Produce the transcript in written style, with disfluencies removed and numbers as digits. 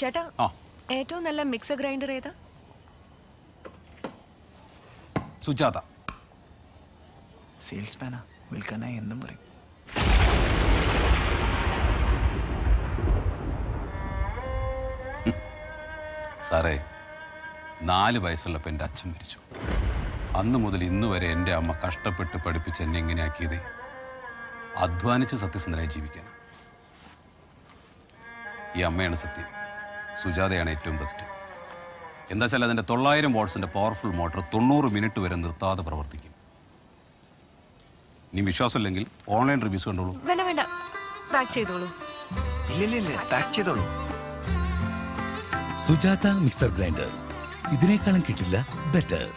ചേട്ടാ ഏറ്റവും നല്ല മിക്സർ ഗ്രൈൻഡർ ഏതാ? സുജാത. സെയിൽസ്മാനാ, വിൽക്കാനായി എന്നും പറയും. സാറേ, 4 വയസ്സുള്ളപ്പോൾ എൻ്റെ അച്ഛൻ മരിച്ചു. അന്ന് മുതൽ ഇന്ന് വരെ എൻ്റെ അമ്മ കഷ്ടപ്പെട്ട് പഠിപ്പിച്ച് എന്നെ ഇങ്ങനെയാക്കിയതേ അധ്വാനിച്ച് സത്യസന്ധനായി ജീവിക്കാൻ. ഈ അമ്മയാണ് സത്യം, സുജാതയാണ് ഏറ്റവും ബെസ്റ്റ്. എന്താ വെച്ചാൽ അതിൻ്റെ 900 വാട്ട്സിൻ്റെ പവർഫുൾ മോട്ടോർ 90 മിനിറ്റ് വരെ നിർത്താതെ പ്രവർത്തിക്കും. ഇനി വിശ്വാസമില്ലെങ്കിൽ ഓൺലൈൻ റിവ്യൂസ് കണ്ടോളൂ. വേണ്ട വേണ്ട, പാക്ക് ചെയ്തോളൂ. ഇല്ല, പാക്ക് ചെയ്തോളൂ. സുജാത മിക്സർ ഗ്രൈൻഡർ, ഇതിനേക്കാളും കിട്ടില്ല ബെറ്റർ.